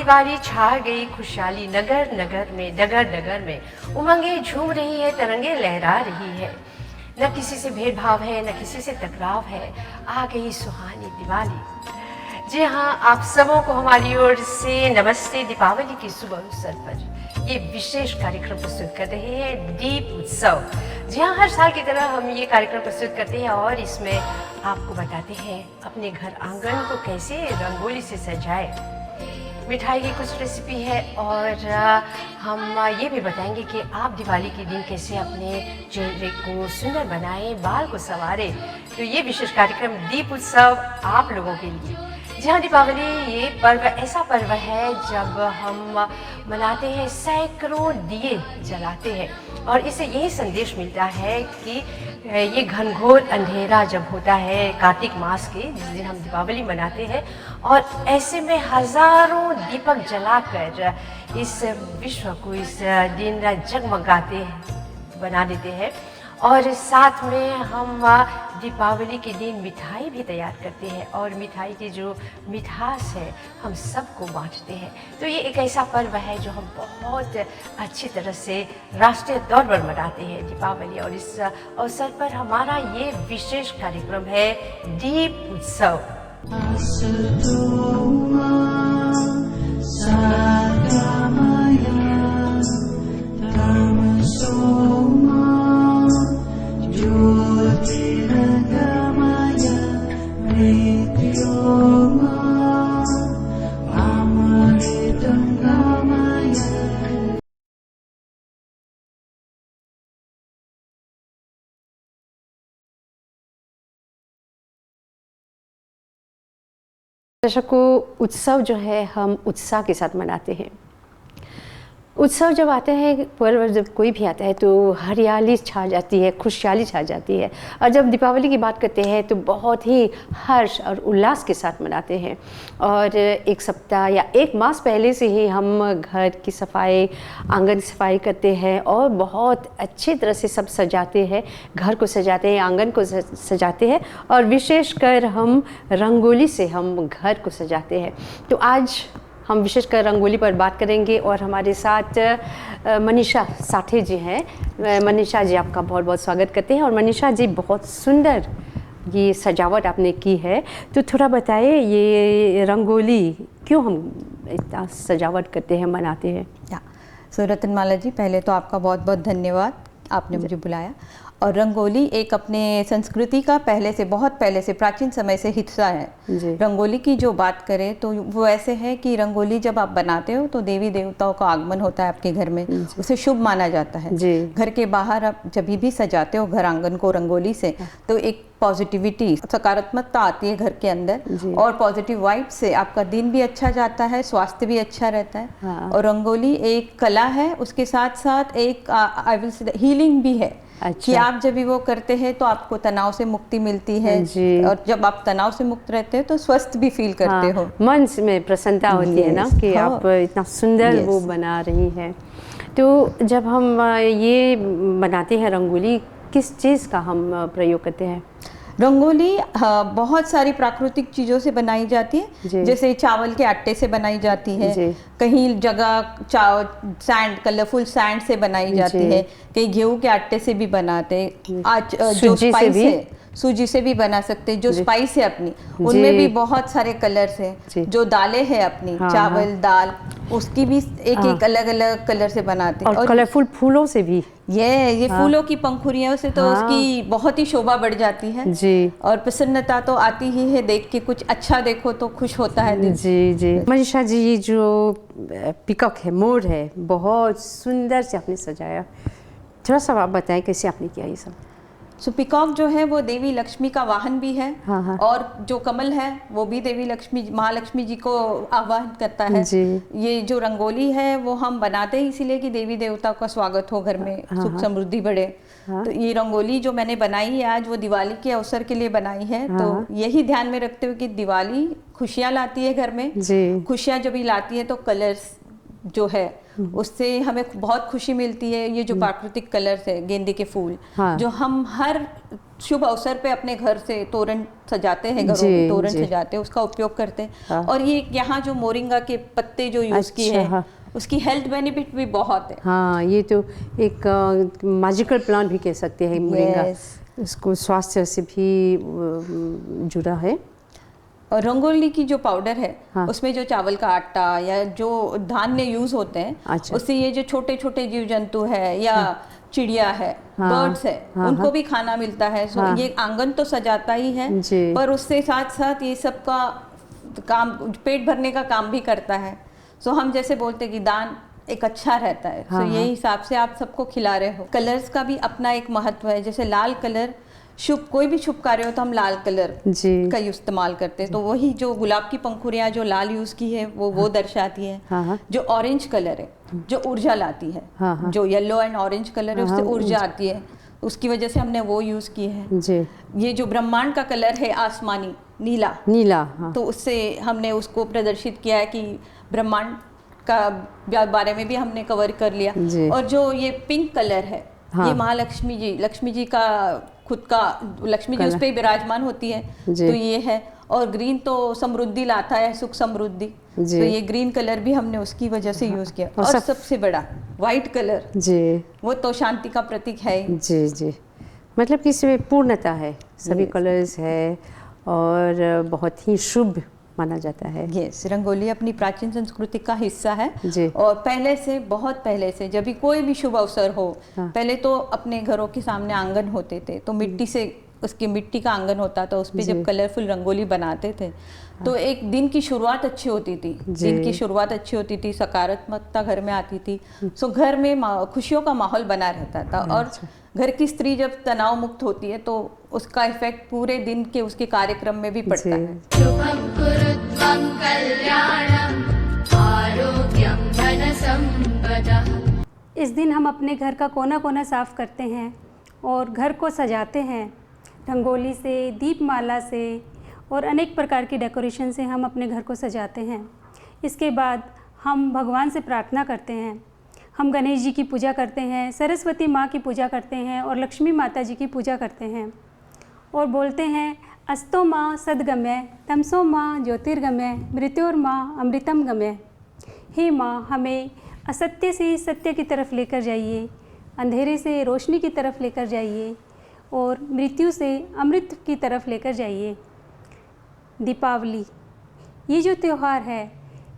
दिवाली छा गई खुशहाली नगर नगर में, डगर डगर में उमंगे झूम रही है, तरंगे लहरा रही है। न किसी से भेदभाव है, न किसी से टकराव है, आ गई सुहानी दिवाली। जी हाँ, आप सबों को हमारी ओर से नमस्ते। दीपावली की सुबह अवसर पर ये विशेष कार्यक्रम प्रस्तुत कर रहे हैं दीप उत्सव। जी हाँ, हर साल की तरह हम ये कार्यक्रम प्रस्तुत करते हैं और इसमें आपको बताते हैं अपने घर आंगन को कैसे रंगोली से सजाए। मिठाई की कुछ रेसिपी है और हम ये भी बताएंगे कि आप दिवाली के दिन कैसे अपने चेहरे को सुंदर बनाएं, बाल को संवारें। तो ये विशेष कार्यक्रम दीप उत्सव आप लोगों के लिए। जी हाँ, दीपावली ये पर्व ऐसा पर्व है जब हम मनाते हैं, सैकड़ों दिए जलाते हैं और इससे यही संदेश मिलता है कि ये घनघोर अंधेरा जब होता है कार्तिक मास के, जिस दिन हम दीपावली मनाते हैं, और ऐसे में हजारों दीपक जलाकर इस विश्व को इस दिन जगमगाते बना देते हैं। और साथ में हम दीपावली के दिन मिठाई भी तैयार करते हैं और मिठाई की जो मिठास है हम सबको बांटते हैं। तो ये एक ऐसा पर्व है जो हम बहुत अच्छी तरह से राष्ट्रीय तौर पर मनाते हैं दीपावली, और इस अवसर पर हमारा ये विशेष कार्यक्रम है दीप उत्सव। दर्शकों, उत्सव जो है हम उत्साह के साथ मनाते हैं। उत्सव जब आते हैं, पर्व जब कोई भी आता है तो हरियाली छा जाती है, खुशहाली छा जाती है। और जब दीपावली की बात करते हैं तो बहुत ही हर्ष और उल्लास के साथ मनाते हैं। और एक सप्ताह या एक मास पहले से ही हम घर की सफाई, आंगन की सफाई करते हैं और बहुत अच्छी तरह से सब सजाते हैं, घर को सजाते हैं, आंगन को सजाते हैं और विशेषकर हम रंगोली से हम घर को सजाते हैं। तो आज हम विशेषकर रंगोली पर बात करेंगे और हमारे साथ मनीषा साठे जी हैं। मनीषा जी, आपका बहुत बहुत स्वागत करते हैं। और मनीषा जी, बहुत सुंदर ये सजावट आपने की है, तो थोड़ा बताइए ये रंगोली क्यों हम इतना सजावट करते हैं, मनाते हैं? सो रतनमाला जी, पहले तो आपका बहुत बहुत धन्यवाद, आपने मुझे बुलाया। और रंगोली एक अपने संस्कृति का पहले से, बहुत पहले से, प्राचीन समय से हिस्सा है। रंगोली की जो बात करें तो वो ऐसे है कि रंगोली जब आप बनाते हो तो देवी देवताओं का आगमन होता है आपके घर में, उसे शुभ माना जाता है। घर के बाहर आप जब भी सजाते हो घर आंगन को रंगोली से, तो एक पॉजिटिविटी, सकारात्मकता आती है घर के अंदर, और पॉजिटिव वाइब से आपका दिन भी अच्छा जाता है, स्वास्थ्य भी अच्छा रहता है। और रंगोली एक कला है, उसके साथ साथ एक आई विल से हीलिंग भी है। कि आप जब भी वो करते हैं तो आपको तनाव से मुक्ति मिलती है, और जब आप तनाव से मुक्त रहते हैं तो स्वस्थ भी फील करते हो, मन में प्रसन्नता होती है ना कि आप इतना सुंदर वो बना रही हैं। तो जब हम ये बनाते हैं रंगोली, किस चीज़ का हम प्रयोग करते हैं? रंगोली बहुत सारी प्राकृतिक चीज़ों से बनाई जाती है, जैसे चावल के आटे से बनाई जाती है, कहीं जगह सैंड, कलरफुल सैंड से बनाई जाती है, कहीं गेहूं के आटे से भी बनाते हैं। आज जो स्पाइस है, सूजी से भी बना सकते हैं। जो स्पाइस है अपनी, उनमें भी बहुत सारे कलर्स हैं। जो दालें हैं अपनी, चावल दाल, उसकी भी एक एक अलग अलग कलर से बनाते हैं। और कलरफुल फूलों से भी, ये फूलों की पंखुड़ियों से तो उसकी बहुत ही शोभा बढ़ जाती है जी। और प्रसन्नता तो आती ही है, देख के कुछ अच्छा देखो तो खुश होता है दिल। जी जी। मनीषा जी, ये जो पिकॉक है, मोर है, बहुत सुंदर से आपने सजाया, थोड़ा सा आप बताएं कैसे आपने किया ये सब? सो पिकॉक जो है वो देवी लक्ष्मी का वाहन भी है। और जो कमल है वो भी देवी लक्ष्मी, महालक्ष्मी जी को आह्वान करता है जी। ये जो रंगोली है वो हम बनाते हैं इसीलिए कि देवी देवता का स्वागत हो, घर में सुख समृद्धि बढ़े। तो ये रंगोली जो मैंने बनाई है आज, वो दिवाली के अवसर के लिए बनाई है। तो यही ध्यान में रखते हुए कि दिवाली खुशियाँ लाती है घर में, खुशियाँ जब भी लाती है तो कलर्स जो है उससे हमें बहुत खुशी मिलती है। ये जो प्राकृतिक कलर्स है, गेंदे के फूल, हाँ। जो हम हर शुभ अवसर पे अपने घर से तोरण सजाते हैं, घरों जी, में तोरण जी। सजाते हैं, उसका उपयोग करते हैं। हाँ। और ये यहाँ जो मोरिंगा के पत्ते जो यूज़ किए अच्छा, हैं, हाँ। उसकी हेल्थ बेनिफिट भी बहुत है। हाँ, ये तो एक मैजिकल प्लांट भी कह सकते हैं मोरिंगा। Yes. इसको स्वास्थ्य से भी जुड़ा है। और रंगोली की जो पाउडर है, हाँ। उसमें जो चावल का आटा या जो धान्य यूज होते हैं, अच्छा। उससे ये जो छोटे छोटे जीव जंतु है या चिड़िया है, हाँ। बर्ड्स है, हाँ, उनको हाँ। भी खाना मिलता है। सो हाँ। ये आंगन तो सजाता ही है, जी। पर उससे साथ साथ ये सब का काम, पेट भरने का काम भी करता है। सो हम जैसे बोलते हैं कि दान एक अच्छा रहता है। हाँ, सो यही हिसाब से आप सबको खिला रहे हो। कलर्स का भी अपना एक महत्व है। जैसे लाल कलर, कोई भी शुभ कार्य हो तो हम लाल कलर जी। का इस्तेमाल करते हैं। तो वही जो गुलाब की पंखुड़ियाँ जो लाल यूज़ की है वो दर्शाती है। हाँ, हाँ। जो ऑरेंज कलर है, जो ऊर्जा लाती है, हाँ, हाँ। जो येलो एंड ऑरेंज कलर है, हाँ, उससे हाँ, ऊर्जा आती है, उसकी वजह से हमने वो यूज़ की है। जी। ये जो ब्रह्मांड का कलर है आसमानी नीला, नीला, हाँ। तो उससे हमने उसको प्रदर्शित किया है कि ब्रह्मांड का बारे में भी हमने कवर कर लिया। जी। और जो ये पिंक कलर है, हाँ। ये महालक्ष्मी जी, लक्ष्मी जी का खुद का, लक्ष्मी जी कलर। उस पे विराजमान होती है, जी। तो ये है। और ग्रीन तो समृद्धि लाता है, सुख समृद्धि, जी। तो ये ग्रीन कलर भी हमने उसकी वजह से यूज किया। और और सबसे बड़ा व्हाइट कलर, जी। वो तो शांति का प्रतीक है ही। जी, जी। मतलब कि इसमें पूर्णता है, सभी कलर्स है और बहुत ही शुभ माना जाता है। यस, रंगोली अपनी प्राचीन संस्कृति का हिस्सा है। जी। और पहले से, बहुत पहले से, जब भी कोई भी शुभ अवसर हो, हाँ। पहले तो अपने घरों के सामने आंगन होते थे, तो मिट्टी से, उसकी मिट्टी का आंगन होता था, उस पे जी। जब कलरफुल रंगोली बनाते थे, तो एक दिन की शुरुआत अच्छी होती थी। जी। दिन की शुरुआत अच्छी होती थी, सकारात्मकता घर में आती थी। सो घर में खुशियों का माहौल बना रहता था। और घर की स्त्री जब तनाव मुक्त होती है, तो उसका इफेक्ट पूरे दिन के उसके कार्यक्रम में भी पड़ता जी। है। शुभं कुरुत्वं कल्याणं आरोग्यं धनसम्पदः। इस दिन हम अपने घर का कोना कोना साफ करते हैं और घर को सजाते हैं रंगोली से, दीपमाला से और अनेक प्रकार की डेकोरेशन से हम अपने घर को सजाते हैं। इसके बाद हम भगवान से प्रार्थना करते हैं। हम गणेश जी की पूजा करते हैं, सरस्वती माँ की पूजा करते हैं और लक्ष्मी माता जी की पूजा करते हैं और बोलते हैं अस्तो माँ सद्गमय, तमसो माँ ज्योतिर्गमय, मृत्योर्माँ अमृतम गमय। हे माँ, हमें असत्य से सत्य की तरफ लेकर जाइए, अंधेरे से रोशनी की तरफ लेकर जाइए और मृत्यु से अमृत की तरफ लेकर जाइए। दीपावली, ये जो त्यौहार है,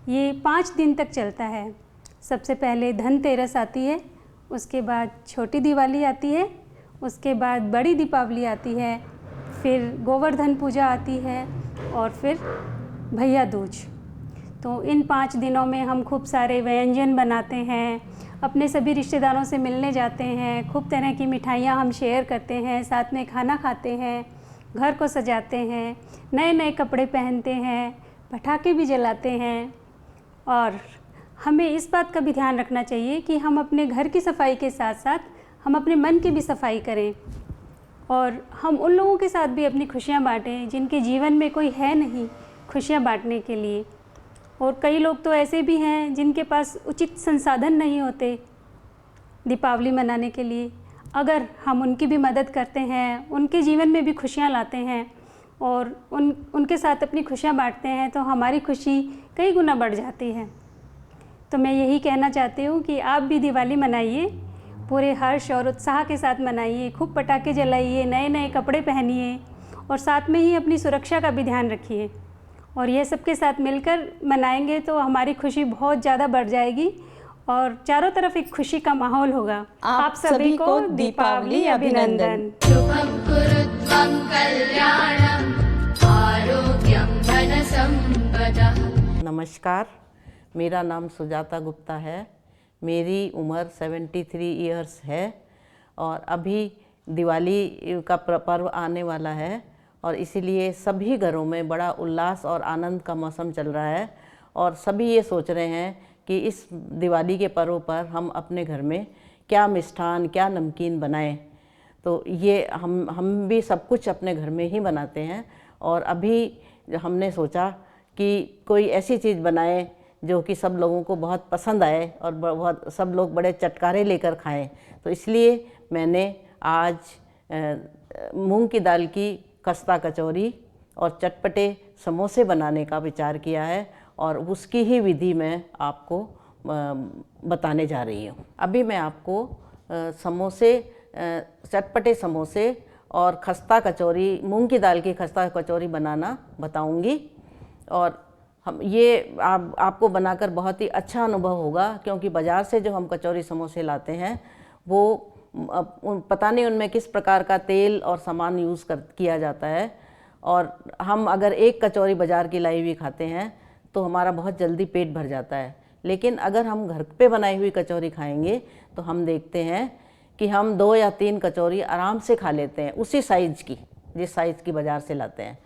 ये 5 दिन तक चलता है। सबसे पहले धनतेरस आती है, उसके बाद छोटी दिवाली आती है, उसके बाद बड़ी दीपावली आती है, फिर गोवर्धन पूजा आती है और फिर भैया दूज। तो इन 5 दिनों में हम खूब सारे व्यंजन बनाते हैं, अपने सभी रिश्तेदारों से मिलने जाते हैं, खूब तरह की मिठाइयाँ हम शेयर करते हैं, साथ में खाना खाते हैं, घर को सजाते हैं, नए नए कपड़े पहनते हैं, पटाखे भी जलाते हैं। और हमें इस बात का भी ध्यान रखना चाहिए कि हम अपने घर की सफाई के साथ साथ हम अपने मन की भी सफाई करें और हम उन लोगों के साथ भी अपनी खुशियाँ बांटें जिनके जीवन में कोई है नहीं खुशियाँ बांटने के लिए। और कई लोग तो ऐसे भी हैं जिनके पास उचित संसाधन नहीं होते दीपावली मनाने के लिए। अगर हम उनकी भी मदद करते हैं, उनके जीवन में भी खुशियाँ लाते हैं और उनके साथ अपनी खुशियाँ बांटते हैं, तो हमारी खुशी कई गुना बढ़ जाती है। तो मैं यही कहना चाहती हूँ कि आप भी दिवाली मनाइए, पूरे हर्ष और उत्साह के साथ मनाइए, खूब पटाखे जलाइए, नए नए कपड़े पहनिए और साथ में ही अपनी सुरक्षा का भी ध्यान रखिए। और यह सबके साथ मिलकर मनाएंगे तो हमारी खुशी बहुत ज़्यादा बढ़ जाएगी और चारों तरफ एक खुशी का माहौल होगा। आप सभी को दीपावली अभिनंदन। शुभं कुरुत्वं कल्याणं आरोग्यं धनसम्पदः। नमस्कार, मेरा नाम सुजाता गुप्ता है। मेरी उम्र 73 ईयर्स है और अभी दिवाली का पर्व आने वाला है और इसीलिए सभी घरों में बड़ा उल्लास और आनंद का मौसम चल रहा है और सभी ये सोच रहे हैं कि इस दिवाली के पर्व पर हम अपने घर में क्या मिष्ठान, क्या नमकीन बनाएं। तो ये हम भी सब कुछ अपने घर में ही बनाते हैं और अभी हमने सोचा कि कोई ऐसी चीज़ बनाएं जो कि सब लोगों को बहुत पसंद आए और बहुत सब लोग बड़े चटकारे लेकर खाएं। तो इसलिए मैंने आज मूंग की दाल की खस्ता कचौरी और चटपटे समोसे बनाने का विचार किया है और उसकी ही विधि मैं आपको बताने जा रही हूँ। अभी मैं आपको चटपटे समोसे और खस्ता कचौरी, मूंग की दाल की खस्ता कचौरी बनाना बताऊंगी। और आपको बनाकर बहुत ही अच्छा अनुभव होगा, क्योंकि बाज़ार से जो हम कचौरी समोसे लाते हैं वो पता नहीं उनमें किस प्रकार का तेल और सामान किया जाता है। और हम अगर एक कचौरी बाज़ार की लाई हुई खाते हैं तो हमारा बहुत जल्दी पेट भर जाता है, लेकिन अगर हम घर पे बनाई हुई कचौरी खाएंगे तो हम देखते हैं कि हम 2 या 3 कचौरी आराम से खा लेते हैं, उसी साइज़ की, जिस साइज़ की बाज़ार से लाते हैं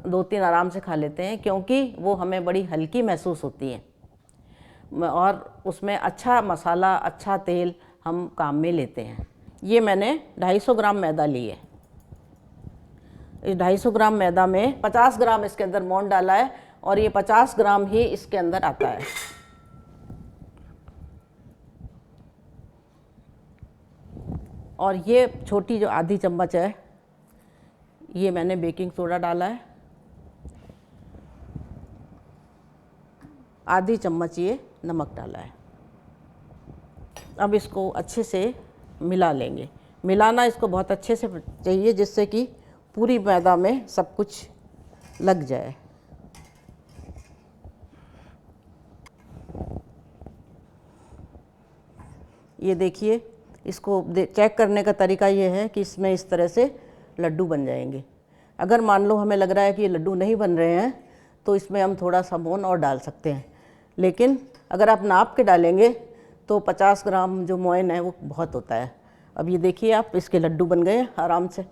2-3 आराम से खा लेते हैं, क्योंकि वो हमें बड़ी हल्की महसूस होती हैं और उसमें अच्छा मसाला, अच्छा तेल हम काम में लेते हैं। ये मैंने 250 ग्राम मैदा ली है। इस 250 ग्राम मैदा में 50 ग्राम इसके अंदर मोहन डाला है और ये 50 ग्राम ही इसके अंदर आता है। और ये छोटी जो आधी चम्मच है, ये मैंने बेकिंग सोडा डाला है। आधी चम्मच ये नमक डाला है। अब इसको अच्छे से मिला लेंगे। मिलाना इसको बहुत अच्छे से चाहिए, जिससे कि पूरी मैदा में सब कुछ लग जाए। ये देखिए, इसको चेक करने का तरीका ये है कि इसमें इस तरह से लड्डू बन जाएंगे। अगर मान लो हमें लग रहा है कि ये लड्डू नहीं बन रहे हैं तो इसमें हम थोड़ा सा मोहन और डाल सकते हैं, लेकिन अगर आप नाप के डालेंगे तो 50 ग्राम जो मोहन है वो बहुत होता है। अब ये देखिए, आप इसके लड्डू बन गए आराम से।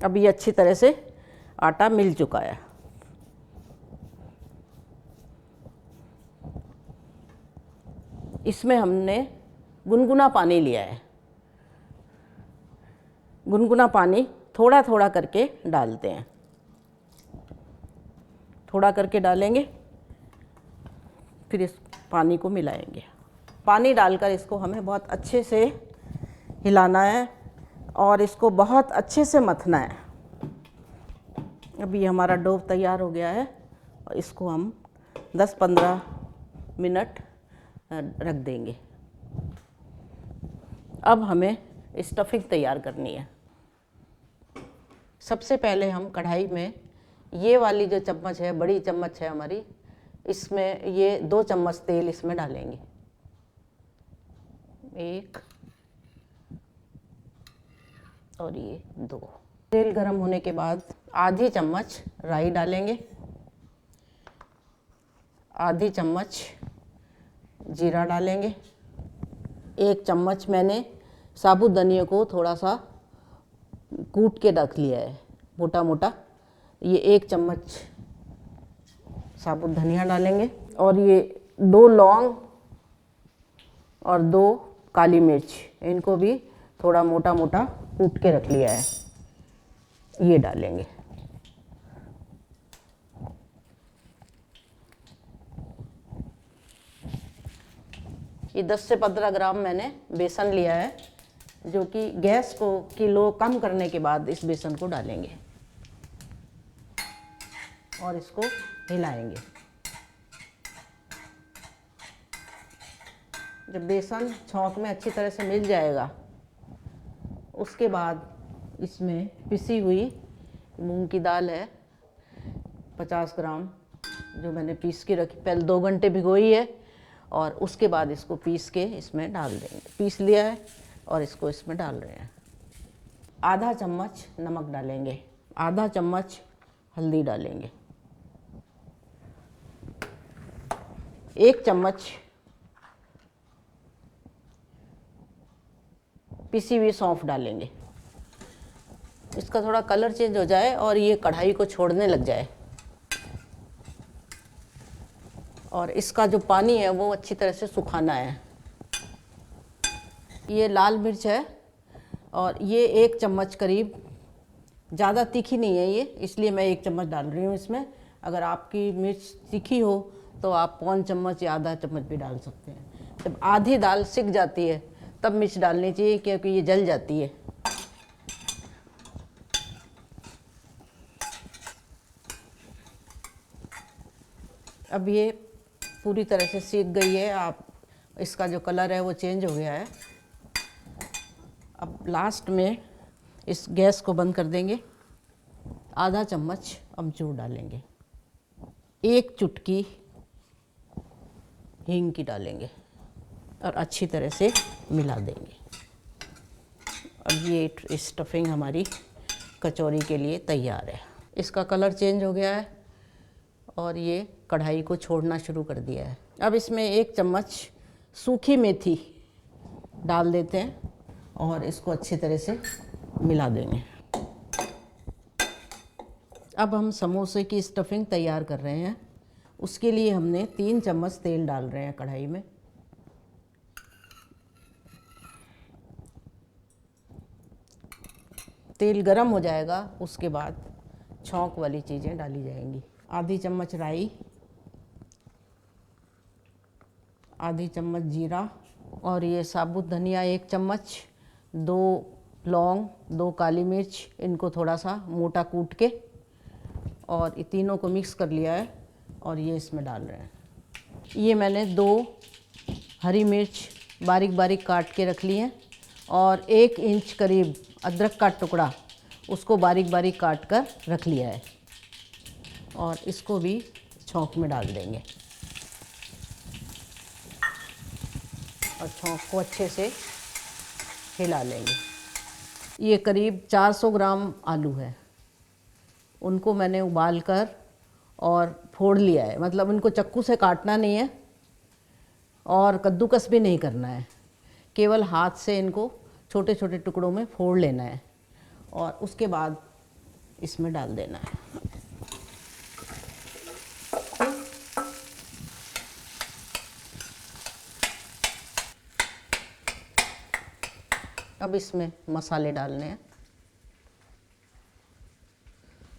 अब ये अच्छी तरह से आटा मिल चुका है। इसमें हमने गुनगुना पानी लिया है। गुनगुना पानी थोड़ा थोड़ा करके डालते हैं, थोड़ा करके डालेंगे, फिर इस पानी को मिलाएंगे। पानी डालकर इसको हमें बहुत अच्छे से हिलाना है और इसको बहुत अच्छे से मथना है। अभी हमारा डो तैयार हो गया है और इसको हम 10-15 मिनट रख देंगे। अब हमें स्टफिंग तैयार करनी है। सबसे पहले हम कढ़ाई में ये वाली जो चम्मच है, बड़ी चम्मच है हमारी, इसमें ये 2 चम्मच तेल इसमें डालेंगे। 1 और ये 2। तेल गरम होने के बाद आधी चम्मच राई डालेंगे, आधी चम्मच जीरा डालेंगे, 1 चम्मच मैंने साबुत धनिया को थोड़ा सा कूट के रख लिया है मोटा मोटा, ये 1 चम्मच साबुत धनिया डालेंगे और ये 2 लौंग और 2 काली मिर्च, इनको भी थोड़ा मोटा मोटा कूट के रख लिया है, ये डालेंगे। ये 10 से 15 ग्राम मैंने बेसन लिया है, जो कि गैस को लो कम करने के बाद इस बेसन को डालेंगे और इसको हिलाएंगे। जब बेसन छौंक में अच्छी तरह से मिल जाएगा, उसके बाद इसमें पिसी हुई मूंग की दाल है 50 ग्राम, जो मैंने पीस के रखी, पहले 2 घंटे भिगोई है और उसके बाद इसको पीस के इसमें डाल देंगे। पीस लिया है और इसको इसमें डाल रहे हैं। आधा चम्मच नमक डालेंगे, आधा चम्मच हल्दी डालेंगे, 1 चम्मच पिसी हुई सौंफ डालेंगे। इसका थोड़ा कलर चेंज हो जाए और ये कढ़ाई को छोड़ने लग जाए और इसका जो पानी है वो अच्छी तरह से सुखाना है। ये लाल मिर्च है और ये 1 चम्मच करीब ज़्यादा तीखी नहीं है ये, इसलिए मैं 1 चम्मच डाल रही हूँ इसमें। अगर आपकी मिर्च तीखी हो तो आप 1 चम्मच या आधा चम्मच भी डाल सकते हैं। जब आधी दाल सिक जाती है तब मिर्च डालनी चाहिए, क्योंकि ये जल जाती है। अब ये पूरी तरह से सीख गई है, आप इसका जो कलर है वो चेंज हो गया है। अब लास्ट में इस गैस को बंद कर देंगे, आधा चम्मच अमचूर डालेंगे, 1 चुटकी हींग की डालेंगे और अच्छी तरह से मिला देंगे। अब ये स्टफिंग हमारी कचौरी के लिए तैयार है। इसका कलर चेंज हो गया है और ये कढ़ाई को छोड़ना शुरू कर दिया है। अब इसमें 1 चम्मच सूखी मेथी डाल देते हैं और इसको अच्छी तरह से मिला देंगे। अब हम समोसे की स्टफिंग तैयार कर रहे हैं। उसके लिए हमने 3 चम्मच तेल डाल रहे हैं कढ़ाई में। तेल गरम हो जाएगा, उसके बाद छौंक वाली चीज़ें डाली जाएंगी। आधी चम्मच राई, आधी चम्मच जीरा और ये साबुत धनिया 1 चम्मच, 2 लौंग, 2 काली मिर्च, इनको थोड़ा सा मोटा कूट के और ये तीनों को मिक्स कर लिया है और ये इसमें डाल रहे हैं। ये मैंने 2 हरी मिर्च बारीक बारीक काट के रख ली हैं और 1 इंच करीब अदरक का टुकड़ा उसको बारीक बारीक काट कर रख लिया है और इसको भी छौंक में डाल देंगे और छौंक को अच्छे से हिला लेंगे। ये करीब 400 ग्राम आलू है, उनको मैंने उबाल कर और फोड़ लिया है। मतलब उनको चक्कू से काटना नहीं है और कद्दूकस भी नहीं करना है, केवल हाथ से इनको छोटे छोटे टुकड़ों में फोड़ लेना है और उसके बाद इसमें डाल देना है। अब इसमें मसाले डालने हैं।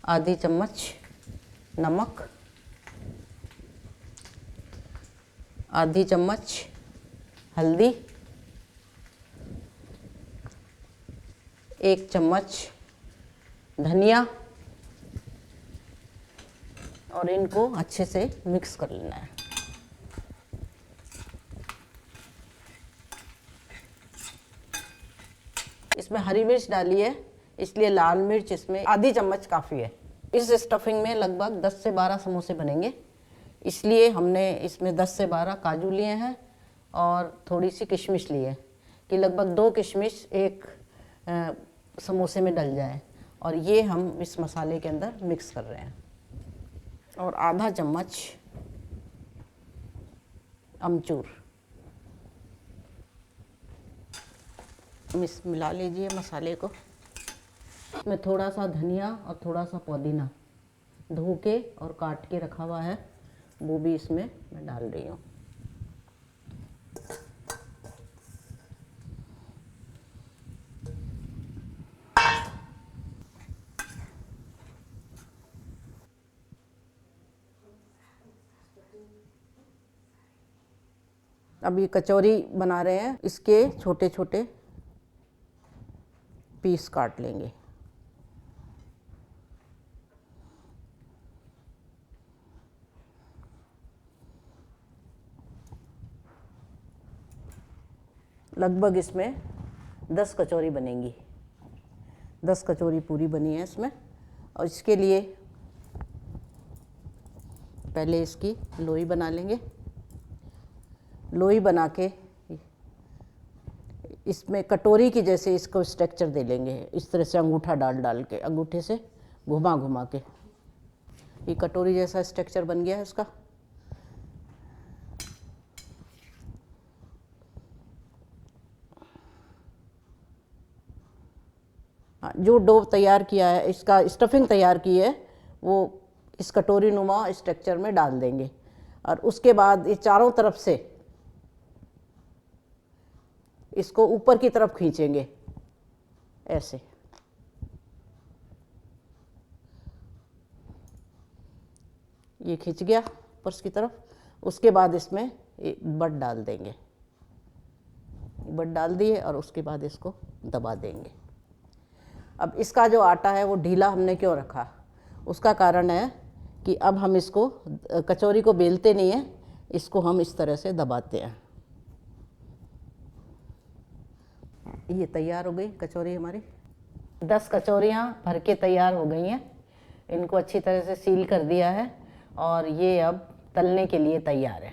आधी चम्मच नमक, आधी चम्मच हल्दी, 1 चम्मच धनिया और इनको अच्छे से मिक्स कर लेना है। इसमें हरी मिर्च डाली है, इसलिए लाल मिर्च इसमें आधी चम्मच काफ़ी है। इस स्टफिंग में लगभग 10 से 12 समोसे बनेंगे, इसलिए हमने इसमें 10 से 12 काजू लिए हैं और थोड़ी सी किशमिश ली है कि लगभग 2 किशमिश 1 समोसे में डल जाए और ये हम इस मसाले के अंदर मिक्स कर रहे हैं। और आधा चम्मच अमचूर मिला लीजिए मसाले को। इसमें थोड़ा सा धनिया और थोड़ा सा पुदीना धो के और काट के रखा हुआ है, वो भी इसमें मैं डाल रही हूँ। अब ये कचौरी बना रहे हैं, इसके छोटे छोटे पीस काट लेंगे। लगभग इसमें 10 कचौरी बनेंगी। 10 कचौरी पूरी बनी है इसमें। और इसके लिए पहले इसकी लोई बना लेंगे। लोई बना के इसमें कटोरी की जैसे इसको स्ट्रक्चर दे लेंगे, इस तरह से अंगूठा डाल डाल के, अंगूठे से घुमा घुमा के। ये कटोरी जैसा स्ट्रक्चर बन गया है इसका। जो डो तैयार किया है, इसका स्टफिंग तैयार की है, वो इस कटोरी नुमा स्ट्रक्चर में डाल देंगे और उसके बाद ये चारों तरफ से इसको ऊपर की तरफ खींचेंगे ऐसे। ये खिंच गया ऊपर की तरफ। उसके बाद इसमें बट डाल देंगे, बट डाल दिए और उसके बाद इसको दबा देंगे। अब इसका जो आटा है वो ढीला हमने क्यों रखा, उसका कारण है कि अब हम इसको कचौरी को बेलते नहीं हैं, इसको हम इस तरह से दबाते हैं। ये तैयार हो गई कचौरी हमारी। 10 कचौरियाँ भर के तैयार हो गई हैं। इनको अच्छी तरह से सील कर दिया है और ये अब तलने के लिए तैयार है।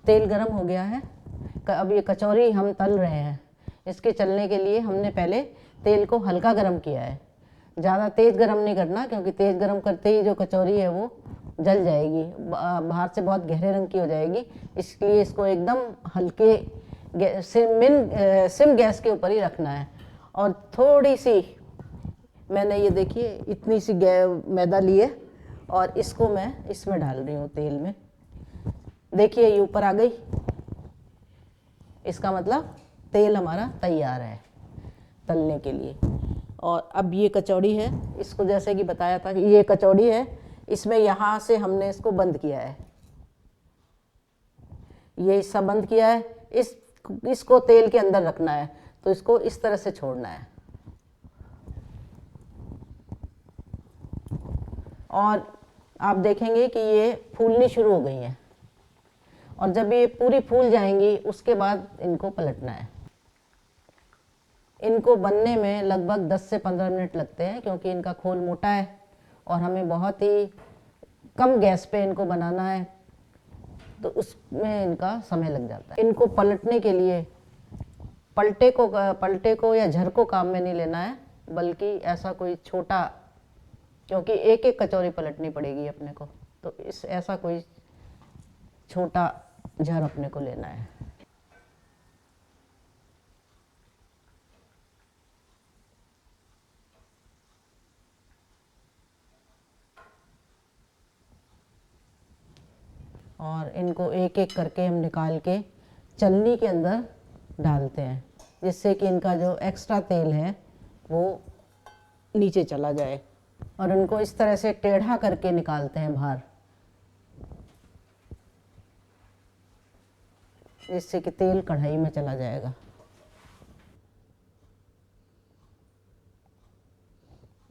तेल गरम हो गया है। अब ये कचौरी हम तल रहे हैं। इसके चलने के लिए हमने पहले तेल को हल्का गरम किया है। ज़्यादा तेज़ गरम नहीं करना, क्योंकि तेज़ गरम करते ही जो कचौरी है वो जल जाएगी, बाहर से बहुत गहरे रंग की हो जाएगी। इसलिए इसको एकदम हल्के सिम गैस के ऊपर ही रखना है। और थोड़ी सी मैंने ये देखिए इतनी सी मैदा ली है और इसको मैं इसमें डाल रही हूँ तेल में। देखिए ये ऊपर आ गई, इसका मतलब तेल हमारा तैयार है तलने के लिए। और अब ये कचौड़ी है, इसको जैसे कि बताया था कि ये कचौड़ी है, इसमें यहाँ से हमने इसको बंद किया है, ये हिस्सा बंद किया है। इसको तेल के अंदर रखना है, तो इसको इस तरह से छोड़ना है। और आप देखेंगे कि ये फूलनी शुरू हो गई हैं, और जब ये पूरी फूल जाएंगी उसके बाद इनको पलटना है। इनको बनने में लगभग 10 से 15 मिनट लगते हैं, क्योंकि इनका खोल मोटा है और हमें बहुत ही कम गैस पे इनको बनाना है, तो उसमें इनका समय लग जाता है। इनको पलटने के लिए पलटे को या झर को काम में नहीं लेना है, बल्कि ऐसा कोई छोटा, क्योंकि एक एक कचौरी पलटनी पड़ेगी अपने को, तो ऐसा कोई छोटा झर अपने को लेना है। और इनको एक एक करके हम निकाल के चलनी के अंदर डालते हैं, जिससे कि इनका जो एक्स्ट्रा तेल है वो नीचे चला जाए। और इनको इस तरह से टेढ़ा करके निकालते हैं बाहर, जिससे कि तेल कढ़ाई में चला जाएगा।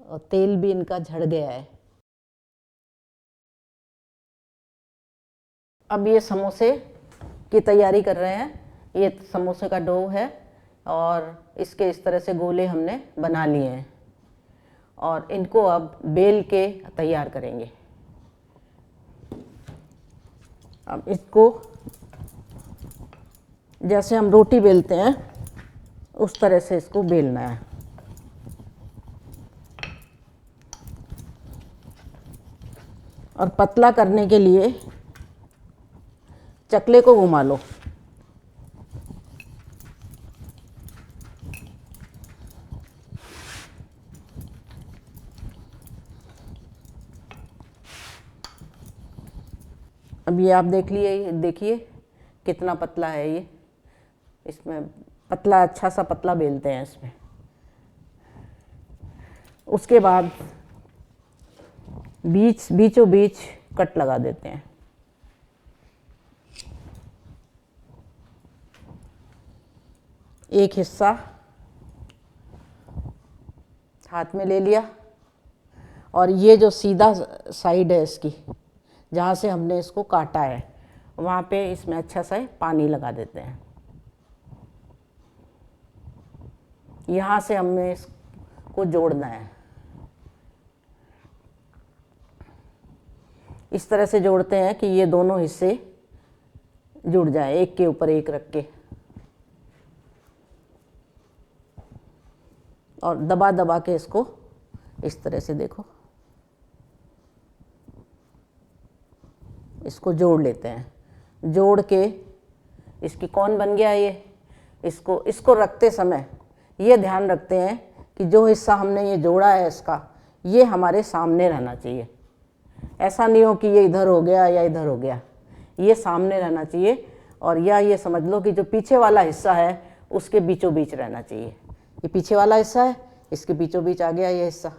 और तेल भी इनका झड़ गया है। अब ये समोसे की तैयारी कर रहे हैं। ये समोसे का डो है और इसके इस तरह से गोले हमने बना लिए हैं, और इनको अब बेल के तैयार करेंगे। अब इसको जैसे हम रोटी बेलते हैं उस तरह से इसको बेलना है। और पतला करने के लिए चकले को घुमा लो। अब ये आप देखिए कितना पतला है ये। इसमें पतला, अच्छा सा पतला बेलते हैं इसमें। उसके बाद बीचों बीच कट लगा देते हैं। एक हिस्सा हाथ में ले लिया, और ये जो सीधा साइड है इसकी, जहाँ से हमने इसको काटा है, वहाँ पे इसमें अच्छा सा पानी लगा देते हैं। यहाँ से हमें इसको जोड़ना है। इस तरह से जोड़ते हैं कि ये दोनों हिस्से जुड़ जाएं, एक के ऊपर एक रख के। और दबा दबा के इसको इस तरह से देखो, इसको जोड़ लेते हैं। जोड़ के इसकी कौन बन गया ये। इसको रखते समय ये ध्यान रखते हैं कि जो हिस्सा हमने ये जोड़ा है इसका, ये हमारे सामने रहना चाहिए। ऐसा नहीं हो कि ये इधर हो गया या इधर हो गया, ये सामने रहना चाहिए। और या ये समझ लो कि जो पीछे वाला हिस्सा है उसके बीचों बीच रहना चाहिए। ये पीछे वाला हिस्सा है, इसके बीचों बीच आ गया ये हिस्सा।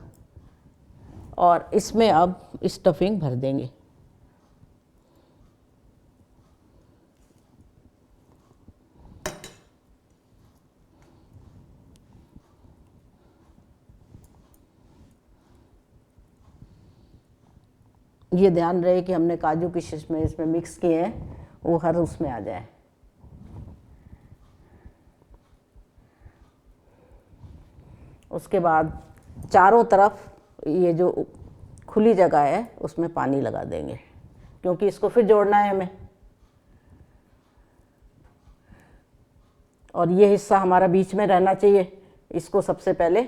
और इसमें अब स्टफिंग भर देंगे। ये ध्यान रहे कि हमने काजू किशमिश में इसमें मिक्स किए हैं वो हर उसमें आ जाए। उसके बाद चारों तरफ ये जो खुली जगह है उसमें पानी लगा देंगे, क्योंकि इसको फिर जोड़ना है हमें। और ये हिस्सा हमारा बीच में रहना चाहिए, इसको सबसे पहले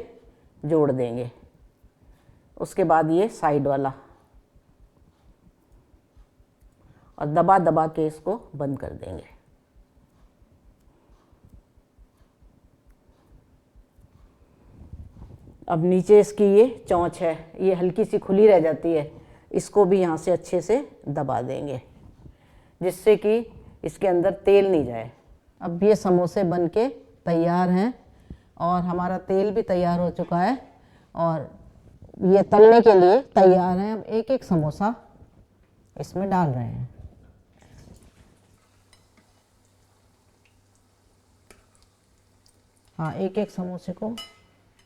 जोड़ देंगे। उसके बाद ये साइड वाला, और दबा दबा के इसको बंद कर देंगे। अब नीचे इसकी ये चोंच है, ये हल्की सी खुली रह जाती है, इसको भी यहाँ से अच्छे से दबा देंगे जिससे कि इसके अंदर तेल नहीं जाए। अब ये समोसे बन के तैयार हैं और हमारा तेल भी तैयार हो चुका है और ये तलने के लिए तैयार है। अब एक एक समोसा इसमें डाल रहे हैं। हाँ, एक एक समोसे को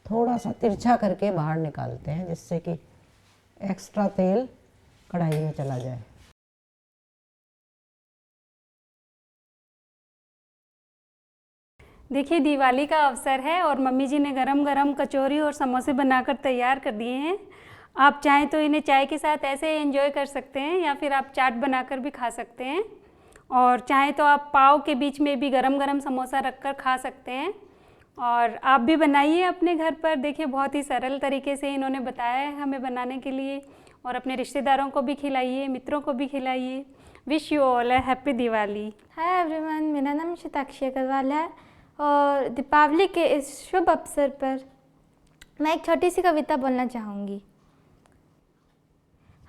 थोड़ा सा तिरछा करके बाहर निकालते हैं जिससे कि एक्स्ट्रा तेल कढ़ाई में चला जाए। देखिए, दिवाली का अवसर है और मम्मी जी ने गरम गरम कचौरी और समोसे बनाकर तैयार कर दिए हैं। आप चाहें तो इन्हें चाय के साथ ऐसे एंजॉय कर सकते हैं या फिर आप चाट बनाकर भी खा सकते हैं, और चाहें तो आप पाव के बीच में भी गरम गरम समोसा रखकर खा सकते हैं। और आप भी बनाइए अपने घर पर। देखिए, बहुत ही सरल तरीके से इन्होंने बताया है हमें बनाने के लिए, और अपने रिश्तेदारों को भी खिलाइए, मित्रों को भी खिलाइए। Wish you all a happy Diwali. Hi everyone, मेरा नाम शताक्षी अग्रवाल है और दीपावली के इस शुभ अवसर पर मैं एक छोटी सी कविता बोलना चाहूँगी।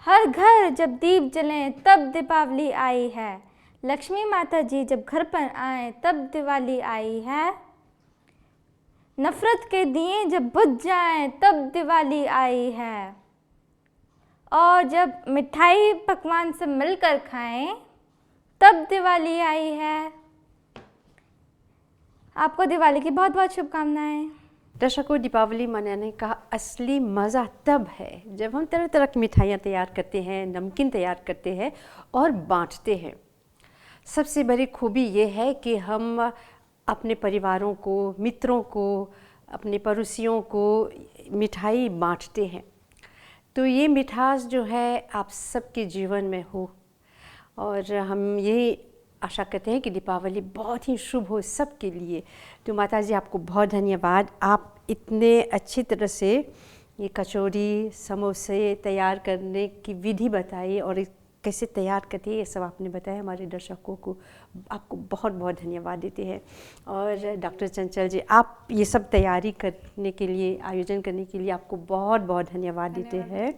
हर घर जब दीप जलें तब दीपावली आई है, लक्ष्मी माता जी जब घर पर आए तब दिवाली आई है, नफ़रत के दिए जब बुझ जाएं तब दिवाली आई है, और जब मिठाई पकवान सब मिलकर खाएं तब दिवाली आई है। आपको दिवाली की बहुत बहुत शुभकामनाएं। दर्शकों, दीपावली मनाने का असली मज़ा तब है जब हम तरह तरह की मिठाइयाँ तैयार करते हैं, नमकीन तैयार करते हैं और बांटते हैं। सबसे बड़ी खूबी ये है कि हम अपने परिवारों को, मित्रों को, अपने पड़ोसियों को मिठाई बांटते हैं। तो ये मिठास जो है आप सबके जीवन में हो, और हम यही आशा करते हैं कि दीपावली बहुत ही शुभ हो सबके लिए। तो माता जी, आपको बहुत धन्यवाद। आप इतने अच्छी तरह से ये कचौरी, समोसे तैयार करने की विधि बताई और कैसे तैयार करते हैं ये सब आपने बताया हमारे दर्शकों को। आपको बहुत बहुत धन्यवाद देते हैं। और डॉक्टर चंचल जी, आप ये सब तैयारी करने के लिए, आयोजन करने के लिए आपको बहुत बहुत धन्यवाद देते हैं।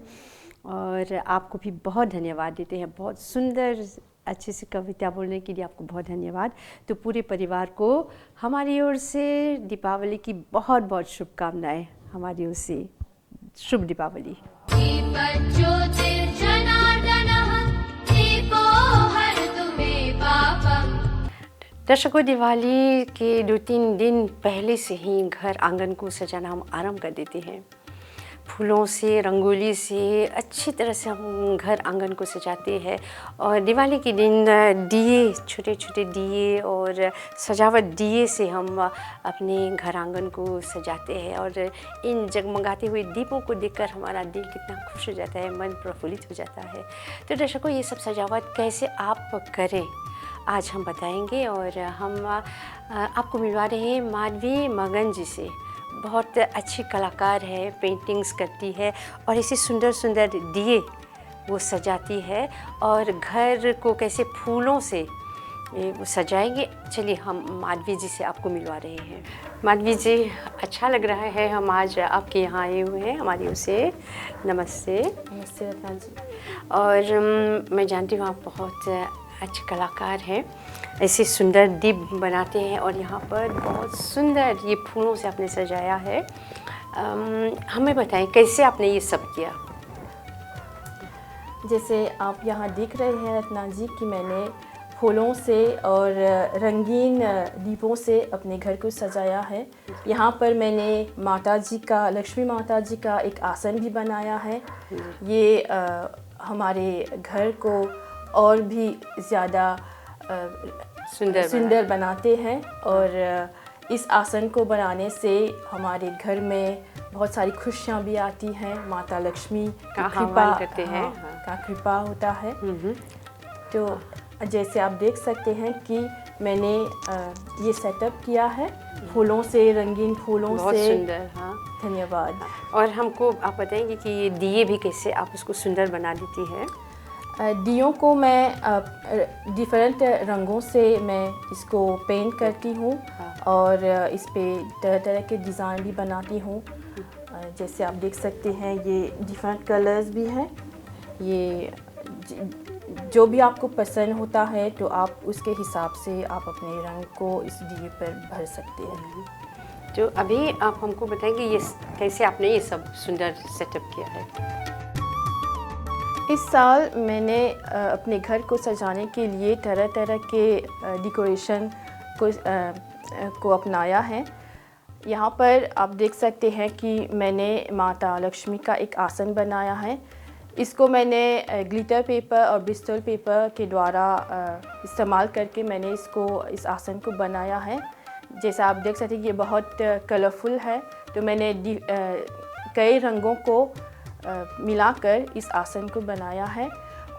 और आपको भी बहुत धन्यवाद देते हैं। बहुत सुंदर अच्छे से कविता बोलने के लिए आपको बहुत धन्यवाद। तो पूरे परिवार को हमारी ओर से दीपावली की बहुत बहुत शुभकामनाएं। हमारी ओर से शुभ दीपावली। दर्शकों, दिवाली के 2-3 दिन पहले से ही घर आंगन को सजाना हम आरंभ कर देते हैं। फूलों से, रंगोली से अच्छी तरह से हम घर आंगन को सजाते हैं। और दिवाली के दिन दिए, छोटे छोटे दिए और सजावट दिए से हम अपने घर आंगन को सजाते हैं। और इन जगमगाते हुए दीपों को देखकर हमारा दिल कितना खुश हो जाता है, मन प्रफुल्लित हो जाता है। तो दर्शकों, ये सब सजावट कैसे आप करें आज हम बताएंगे। और हम आपको मिलवा रहे हैं माधवी मगन जी से। बहुत अच्छी कलाकार है, पेंटिंग्स करती है और ऐसे सुंदर सुंदर दिए वो सजाती है, और घर को कैसे फूलों से वो सजाएंगे। चलिए, हम माधवी जी से आपको मिलवा रहे हैं। माधवी जी, अच्छा लग रहा है हम आज आपके यहाँ आए हुए हैं। हमारी ओर से नमस्ते। नमस्ते रत्ना जी। और मैं जानती हूँ आप बहुत अच्छे कलाकार हैं, ऐसे सुंदर दीप बनाते हैं और यहाँ पर बहुत सुंदर ये फूलों से आपने सजाया है। हमें बताएं कैसे आपने ये सब किया। जैसे आप यहाँ दिख रहे हैं रत्ना जी कि मैंने फूलों से और रंगीन दीपों से अपने घर को सजाया है। यहाँ पर मैंने माता जी का, लक्ष्मी माता जी का एक आसन भी बनाया है। ये हमारे घर को और भी ज़्यादा सुंदर बनाते हैं। और इस आसन को बनाने से हमारे घर में बहुत सारी खुशियाँ भी आती हैं। माता लक्ष्मी की का कृपा होता है। तो जैसे आप देख सकते हैं कि मैंने ये सेटअप किया है फूलों से, रंगीन फूलों बहुत से। सुंदर, हाँ। धन्यवाद। और हमको आप बताएंगे कि ये दिए भी कैसे आप उसको सुंदर बना देती हैं? दियों को मैं डिफरेंट रंगों से मैं इसको पेंट करती हूँ और इस पे तरह तरह के डिज़ाइन भी बनाती हूँ। जैसे आप देख सकते हैं ये डिफरेंट कलर्स भी हैं। ये जो भी आपको पसंद होता है तो आप उसके हिसाब से आप अपने रंग को इस दिए पर भर सकते हैं। तो अभी आप हमको बताएंगे ये कैसे आपने ये सब सुंदर सेटअप किया है? इस साल मैंने अपने घर को सजाने के लिए तरह तरह के डेकोरेशन को अपनाया है। यहाँ पर आप देख सकते हैं कि मैंने माता लक्ष्मी का एक आसन बनाया है। इसको मैंने ग्लिटर पेपर और ब्रिस्टल पेपर के द्वारा इस्तेमाल करके मैंने इस आसन को बनाया है। जैसा आप देख सकते हैं ये बहुत कलरफुल है। तो मैंने कई रंगों को मिलाकर इस आसन को बनाया है।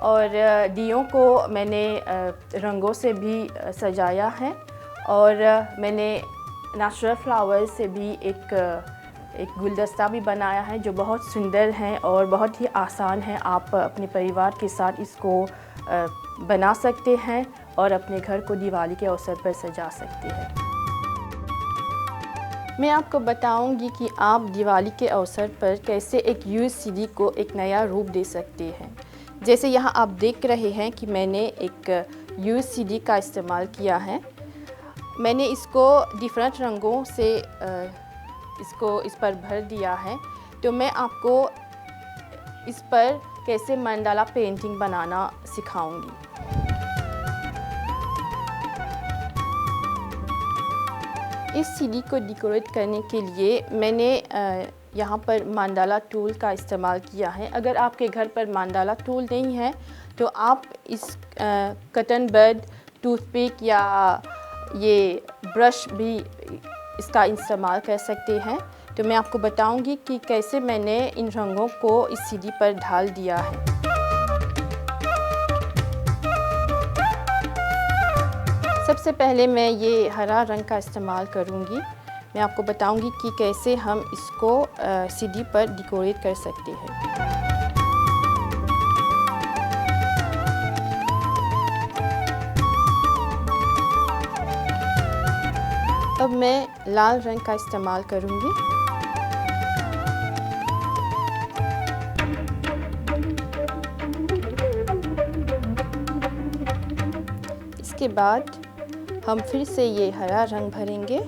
और दियों को मैंने रंगों से भी सजाया है। और मैंने नेचुरल फ्लावर्स से भी एक गुलदस्ता भी बनाया है जो बहुत सुंदर है और बहुत ही आसान है। आप अपने परिवार के साथ इसको बना सकते हैं और अपने घर को दिवाली के अवसर पर सजा सकते हैं। मैं आपको बताऊंगी कि आप दिवाली के अवसर पर कैसे एक यूज सीडी को एक नया रूप दे सकते हैं। जैसे यहाँ आप देख रहे हैं कि मैंने एक यूज सीडी का इस्तेमाल किया है। मैंने इसको डिफरेंट रंगों से इस पर भर दिया है। तो मैं आपको इस पर कैसे मंडाला पेंटिंग बनाना सिखाऊंगी। इस सीडी को डेकोरेट करने के लिए मैंने यहाँ पर मंडाला टूल का इस्तेमाल किया है। अगर आपके घर पर मंडाला टूल नहीं है तो आप इस कॉटन बड, टूथपिक या ये ब्रश भी इसका इस्तेमाल कर सकते हैं। तो मैं आपको बताऊंगी कि कैसे मैंने इन रंगों को इस सीडी पर ढाल दिया है। सबसे पहले मैं ये हरा रंग का इस्तेमाल करूंगी। मैं आपको बताऊंगी कि कैसे हम इसको सीडी पर डेकोरेट कर सकते हैं। अब मैं लाल रंग का इस्तेमाल करूंगी। इसके बाद हम फिर से ये हरा रंग भरेंगे।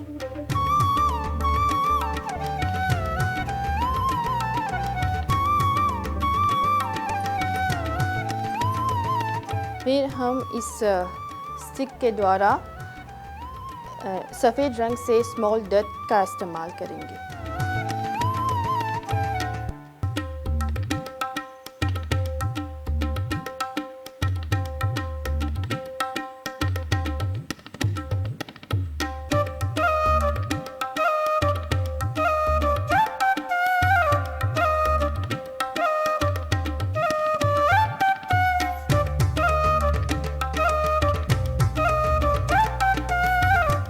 फिर हम इस स्टिक के द्वारा सफ़ेद रंग से स्मॉल डॉट का इस्तेमाल करेंगे।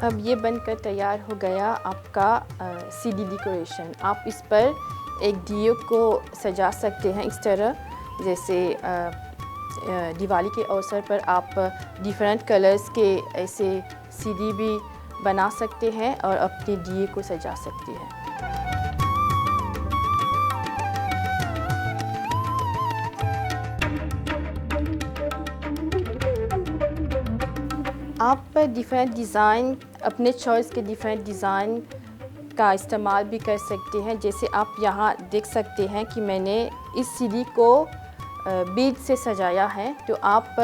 अब ये बनकर तैयार हो गया आपका सीडी डेकोरेशन। आप इस पर एक दिए को सजा सकते हैं इस तरह। जैसे दिवाली के अवसर पर आप डिफरेंट कलर्स के ऐसे सीडी भी बना सकते हैं और अपने दिए को सजा सकते हैं। आप डिफरेंट डिज़ाइन, अपने चॉइस के डिफरेंट डिज़ाइन का इस्तेमाल भी कर सकते हैं। जैसे आप यहाँ देख सकते हैं कि मैंने इस सीडी को बीड से सजाया है। तो आप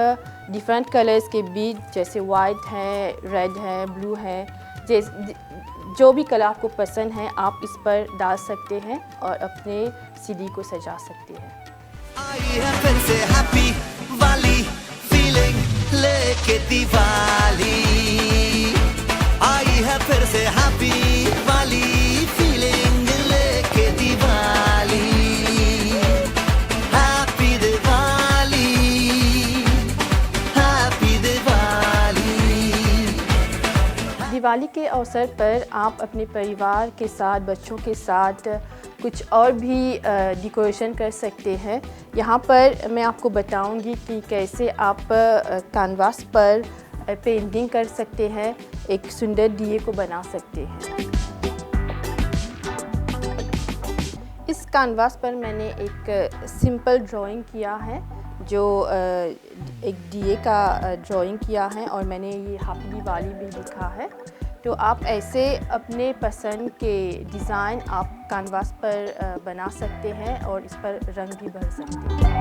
डिफरेंट कलर्स के बीड जैसे वाइट है, रेड है, ब्लू है, जो भी कलर आपको पसंद है आप इस पर डाल सकते हैं और अपने सीडी को सजा सकते हैं। आई है फिर से हैप्पी वाली फीलिंग लेके दिवाली, आई है फिर से हैप्पी वाली फीलिंग लेके दिवाली, हैप्पी दिवाली, हैप्पी दिवाली। दिवाली के अवसर पर आप अपने परिवार के साथ, बच्चों के साथ कुछ और भी डेकोरेशन कर सकते हैं। यहाँ पर मैं आपको बताऊंगी कि कैसे आप कैनवास पर पेंटिंग कर सकते हैं, एक सुंदर दिए को बना सकते हैं। इस कैनवास पर मैंने एक सिंपल ड्राइंग किया है, जो एक दिए का ड्राइंग किया है, और मैंने ये हैप्पी दिवाली भी लिखा है। तो आप ऐसे अपने पसंद के डिज़ाइन आप कैनवास पर बना सकते हैं और इस पर रंग भी भर सकते हैं।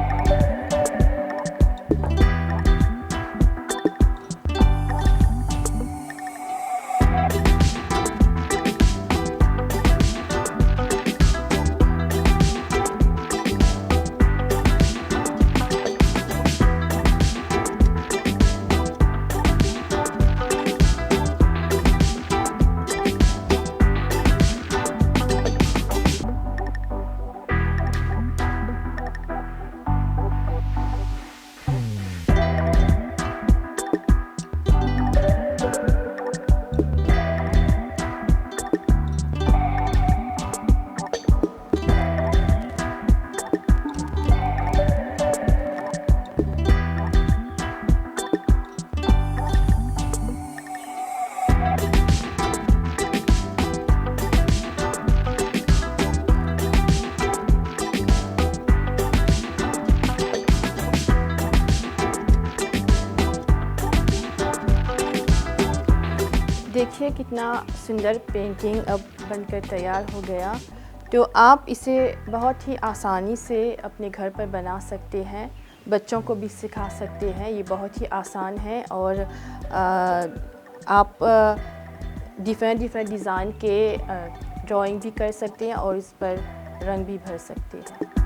देखिए कितना सुंदर पेंटिंग अब बनकर तैयार हो गया। तो आप इसे बहुत ही आसानी से अपने घर पर बना सकते हैं, बच्चों को भी सिखा सकते हैं। ये बहुत ही आसान है और आप डिफरेंट डिज़ाइन के ड्राइंग भी कर सकते हैं और इस पर रंग भी भर सकते हैं।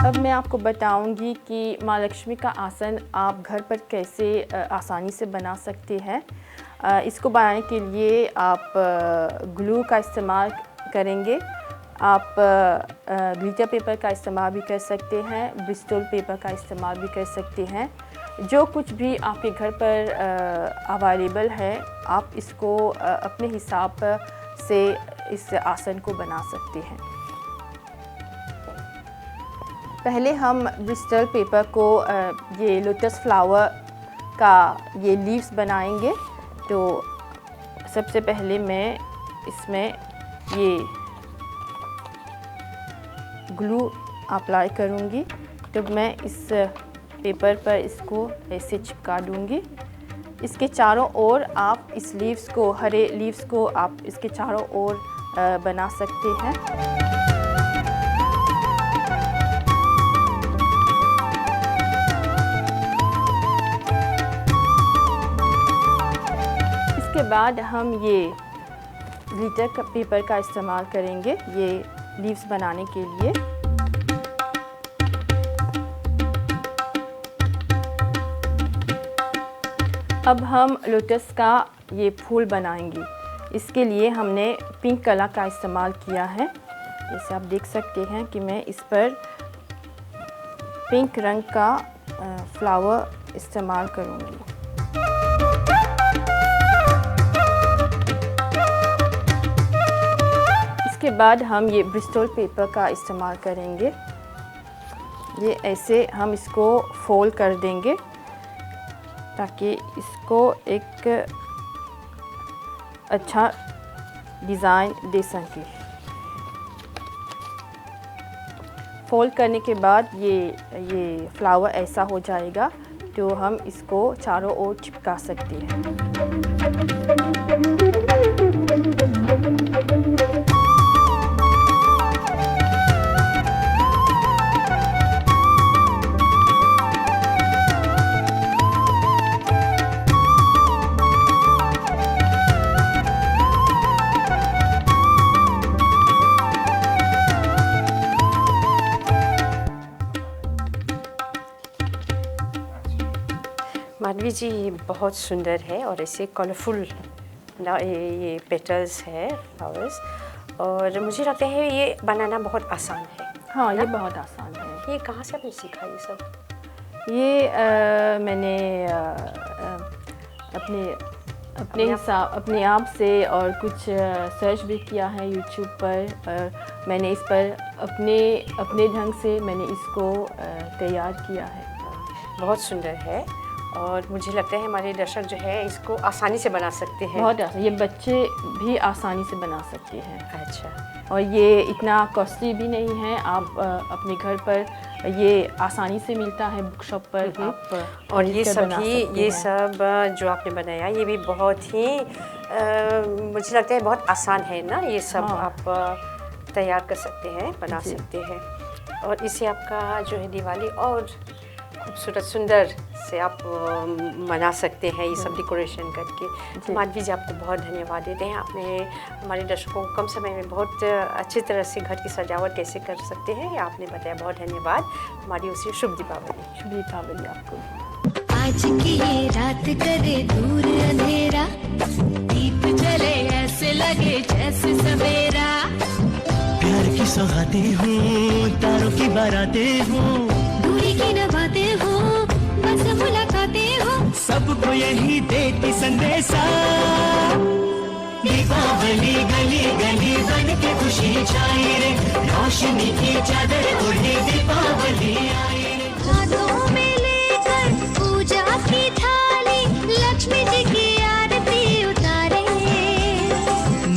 अब मैं आपको बताऊंगी कि माँ लक्ष्मी का आसन आप घर पर कैसे आसानी से बना सकते हैं। इसको बनाने के लिए आप ग्लू का इस्तेमाल करेंगे, आप ग्लिटर पेपर का इस्तेमाल भी कर सकते हैं, ब्रिस्टल पेपर का इस्तेमाल भी कर सकते हैं। जो कुछ भी आपके घर पर अवेलेबल है, आप इसको अपने हिसाब से इस आसन को बना सकते हैं। पहले हम ब्रिस्टल पेपर को ये लोटस फ्लावर का ये लीव्स बनाएंगे। तो सबसे पहले मैं इसमें ये ग्लू अप्लाई करूँगी। तो मैं इस पेपर पर इसको ऐसे चिपका दूँगी। इसके चारों ओर आप इस लीव्स को, हरे लीव्स को आप इसके चारों ओर बना सकते हैं। इसके बाद हम ये ग्लिटर पेपर का इस्तेमाल करेंगे ये लीव्स बनाने के लिए। अब हम लोटस का ये फूल बनाएंगे। इसके लिए हमने पिंक कलर का इस्तेमाल किया है। जैसे आप देख सकते हैं कि मैं इस पर पिंक रंग का फ्लावर इस्तेमाल करूँगी। इसके बाद हम ये ब्रिस्टल पेपर का इस्तेमाल करेंगे। ये ऐसे हम इसको फोल्ड कर देंगे ताकि इसको एक अच्छा डिज़ाइन दे सके। फोल्ड करने के बाद ये फ्लावर ऐसा हो जाएगा, तो हम इसको चारों ओर चिपका सकते हैं। माधवी जी ये बहुत सुंदर है और ऐसे कलरफुल ना ये पेटल्स है फ्लावर्स, और मुझे लगता है ये बनाना बहुत आसान है। हाँ, ये बहुत आसान है। ये कहाँ से आपने सीखा ये सब? ये मैंने अपने आप से और कुछ सर्च भी किया है यूट्यूब पर। मैंने इस पर अपने ढंग से मैंने इसको तैयार किया है। बहुत सुंदर है और मुझे लगता है हमारे दर्शक जो है इसको आसानी से बना सकते हैं। बहुत आसान, ये बच्चे भी आसानी से बना सकते हैं। अच्छा, और ये इतना कॉस्टली भी नहीं है। आप अपने घर पर ये आसानी से मिलता है बुक शॉप पर। आप और ये खरीद कर बना सभी सकते ये हैं। सब जो आपने बनाया ये भी बहुत ही मुझे लगता है बहुत आसान है ना। ये सब हाँ। आप तैयार कर सकते हैं, बना जी। सकते हैं, और इससे आपका जो है दिवाली और खूबसूरत सुंदर से आप मना सकते हैं ये सब डेकोरेशन करके। तो माधवी जी आपको बहुत धन्यवाद देते हैं। आपने हमारे दर्शकों को कम समय में बहुत अच्छी तरह से घर की सजावट कैसे कर सकते हैं ये आपने बताया। बहुत धन्यवाद। हमारी उसी शुभ दीपावली। शुभ दीपावली आपको। आज की ये रात करे दूर अंधेरा, दीप जले ऐसे लगे जैसे सवेरा। प्यार की सौगातें हूँ, तारों की बारातें हूँ, दूरी की नवातें हो, बस मुलाकातें हो, सबको यही देती संदेशा। दीपावली गली गली बन के खुशी छाई रे, रोशनी की चादर ओढ़े दीपावली आई रे। हाथों में लेकर पूजा की थाली, लक्ष्मी जी की आरती उतारे।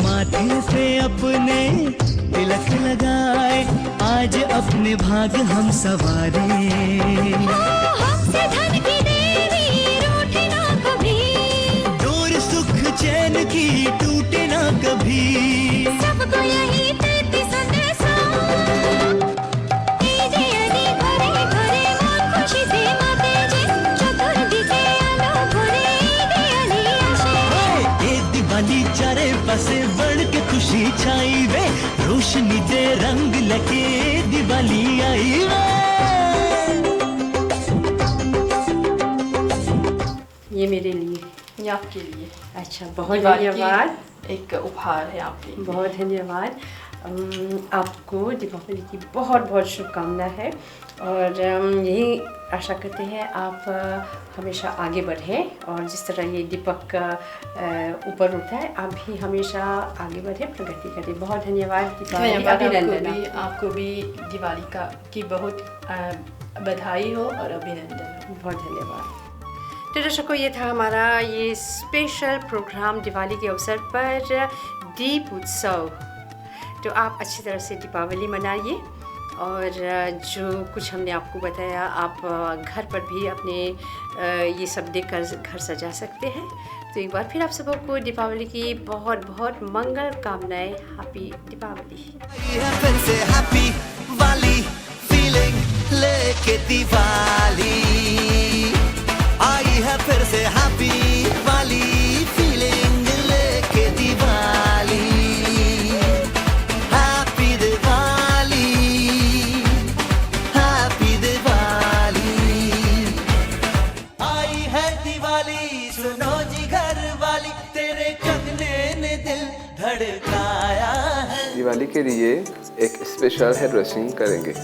माथे पे अपने तिलक लगाए, आज अपने भाग हम सवारे। हमसे धन की देवी रूठे ना कभी, डोर सुख चैन की टूटे ना कभी। सबको यही देती संदेशा। दीजे अली घरे घरे मन खुशी से माते जे, चतुर्दिके आलो भरे दे अली आशे। ए दिवाली चारे पासे बढ़ के खुशी छाई वे, रोशनी दे रंग लगे दिवाली आई वे। ये मेरे लिए। ये आपके लिए अच्छा, बहुत दिवाली की धन्यवाद। एक उपहार है आपके लिए। बहुत धन्यवाद। आपको दीपावली की बहुत बहुत शुभकामना है, और यही आशा करते हैं आप हमेशा आगे बढ़ें, और जिस तरह ये दीपक ऊपर उठता है आप भी हमेशा आगे बढ़ें, प्रगति करें। बहुत धन्यवाद। धन्यवाद। अभिनंदन। आपको भी दिवाली की बहुत बधाई हो और अभिनंदन हो। बहुत धन्यवाद। तो दर्शकों, ये था हमारा ये स्पेशल प्रोग्राम दिवाली के अवसर पर दीप उत्सव। तो आप अच्छी तरह से दीपावली मनाइए, और जो कुछ हमने आपको बताया आप घर पर भी अपने ये सब देकर घर सजा सकते हैं। तो एक बार फिर आप सबको दीपावली की बहुत बहुत मंगल कामनाएं। हैप्पी दीपावली। आई है फिर से हैप्पी वाली फीलिंग लेके दिवाली। आई है फिर से हैप्पी वाली फीलिंग लेके दिवाली। Happy Diwali, happy Diwali. आई है दिवाली, सुनो जी घर वाली, तेरे कंगने ने दिल धड़काया है। दिवाली के लिए एक स्पेशल हेयर ड्रेसिंग करेंगे।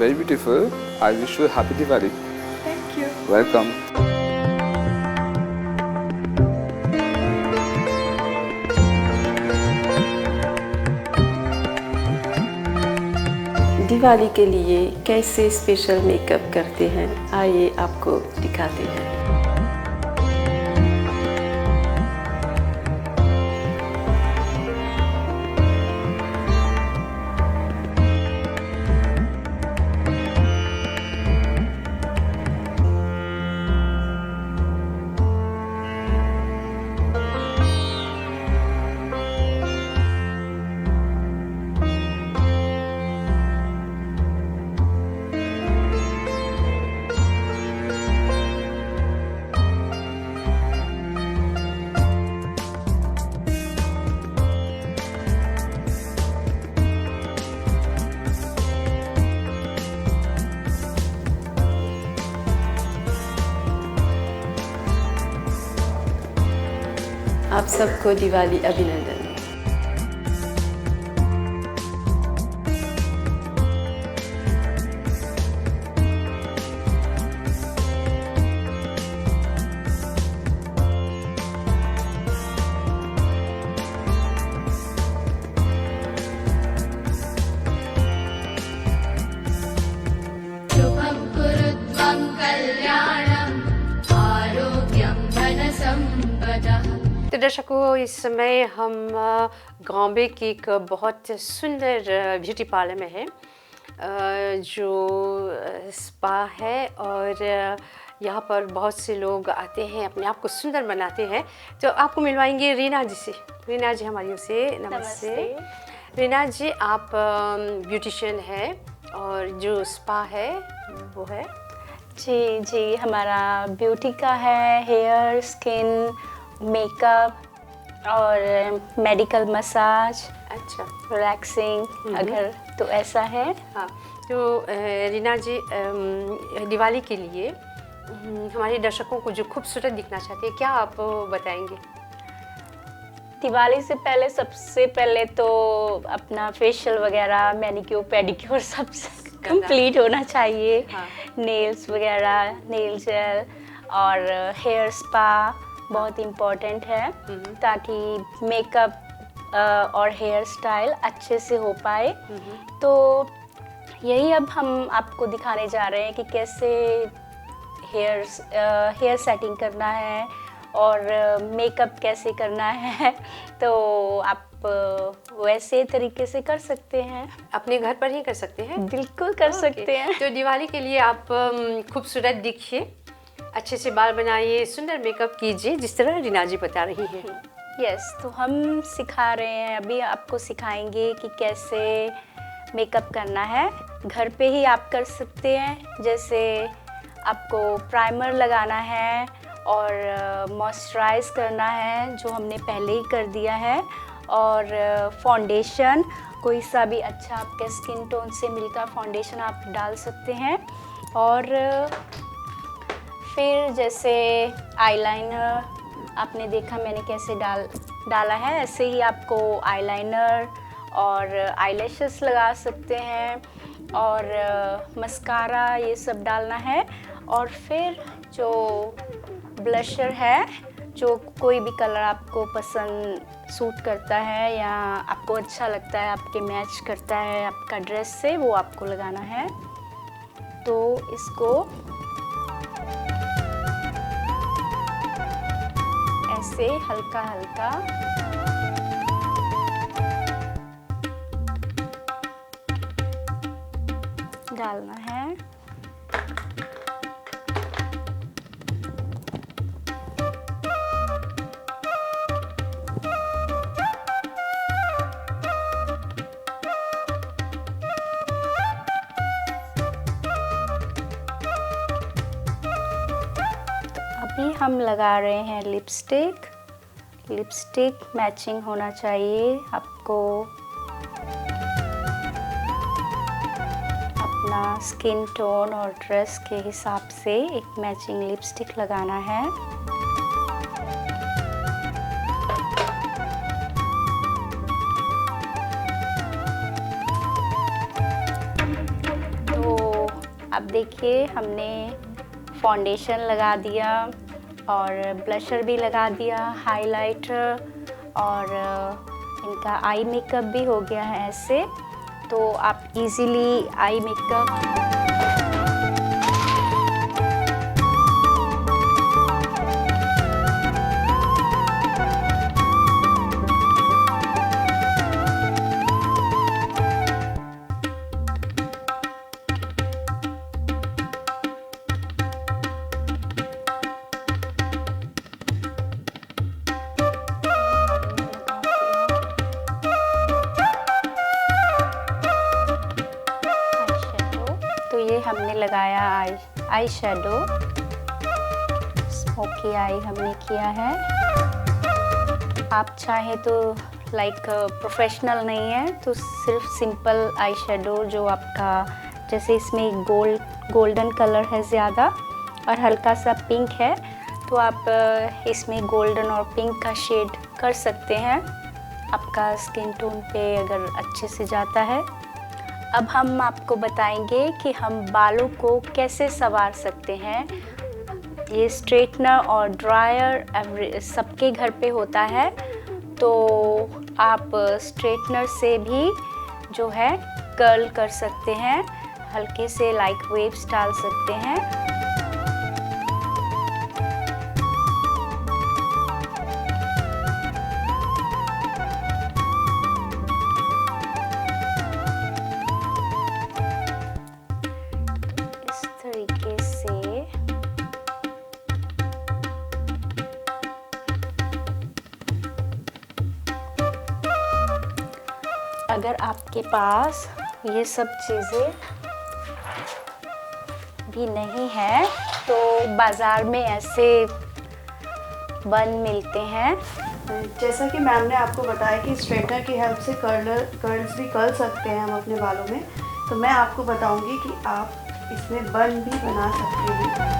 very beautiful. I wish you a happy Diwali. Thank you. Welcome. Diwali के लिए कैसे स्पेशल मेकअप करते हैं, आइए आपको दिखाते हैं। आप सबको दिवाली अभिनंदन। शुभं कुरुत्वं कल्याणं आरोग्यं धनसम्पदः। तो दर्शकों, इस समय हम गांबे की एक बहुत सुंदर ब्यूटी पार्लर में है, जो स्पा है और यहाँ पर बहुत से लोग आते हैं, अपने आप को सुंदर बनाते हैं। तो आपको मिलवाएंगे रीना जी से। रीना जी हमारी ओर से नमस्ते। रीना जी, आप ब्यूटिशियन है और जो स्पा है वो है? जी, हमारा ब्यूटी का है, हेयर, स्किन, मेकअप और मेडिकल मसाज। अच्छा, रिलैक्सिंग अगर तो ऐसा है। हाँ, तो रीना जी, दिवाली के लिए हमारे दर्शकों को जो खूबसूरत दिखना चाहते हैं, क्या आप बताएंगे? दिवाली से पहले सबसे पहले तो अपना फेशियल वगैरह, मैनिक्योर, पेडिक्योर सब कंप्लीट होना चाहिए। हाँ। नेल्स वगैरह, नेल जेल और हेयर स्पा बहुत इम्पोर्टेंट है, ताकि मेकअप और हेयर स्टाइल अच्छे से हो पाए। तो यही अब हम आपको दिखाने जा रहे हैं कि कैसे हेयर सेटिंग करना है और मेकअप कैसे करना है। तो आप वैसे तरीके से कर सकते हैं, अपने घर पर ही कर सकते हैं? बिल्कुल कर सकते हैं। तो दिवाली के लिए आप खूबसूरत दिखिए, अच्छे से बाल बनाइए, सुंदर मेकअप कीजिए, जिस तरह रीना जी बता रही है। यस, तो हम सिखा रहे हैं, अभी आपको सिखाएंगे कि कैसे मेकअप करना है। घर पे ही आप कर सकते हैं। जैसे आपको प्राइमर लगाना है और मॉइस्चराइज करना है, जो हमने पहले ही कर दिया है, और फाउंडेशन कोई सा भी अच्छा आपके स्किन टोन से मिलता फाउंडेशन आप डाल सकते हैं। और फिर जैसे आईलाइनर आपने देखा मैंने कैसे डाला है, ऐसे ही आपको आईलाइनर और आईलैशेस लगा सकते हैं और मस्कारा ये सब डालना है। और फिर जो ब्लशर है, जो कोई भी कलर आपको पसंद सूट करता है या आपको अच्छा लगता है, आपके मैच करता है आपका ड्रेस से, वो आपको लगाना है। तो इसको ऐसे हल्का हल्का डालना है। अभी हम लगा रहे हैं लिपस्टिक। लिपस्टिक मैचिंग होना चाहिए आपको, अपना स्किन टोन और ड्रेस के हिसाब से एक मैचिंग लिपस्टिक लगाना है। तो अब देखिए हमने फाउंडेशन लगा दिया और ब्लशर भी लगा दिया, हाइलाइटर, और इनका आई मेकअप भी हो गया है ऐसे। तो आप इजीली आई मेकअप हमने लगाया आई शेडो, स्मोकी आई हमने किया है। आप चाहे तो लाइक प्रोफेशनल नहीं है तो सिर्फ सिंपल आई शेडो, जो आपका जैसे इसमें गोल्डन कलर है ज़्यादा और हल्का सा पिंक है, तो आप इसमें गोल्डन और पिंक का शेड कर सकते हैं आपका स्किन टोन पे अगर अच्छे से जाता है। अब हम आपको बताएंगे कि हम बालों को कैसे संवार सकते हैं। ये स्ट्रेटनर और ड्रायर सबके घर पे होता है, तो आप स्ट्रेटनर से भी जो है कर्ल कर सकते हैं, हल्के से लाइक वेव्स डाल सकते हैं। अगर आपके पास ये सब चीज़ें भी नहीं है तो बाज़ार में ऐसे बन मिलते हैं। जैसा कि मैम ने आपको बताया कि स्ट्रेटनर की हेल्प से कर्ल्स भी कर सकते हैं हम अपने बालों में, तो मैं आपको बताऊंगी कि आप इसमें बन भी बना सकते हैं।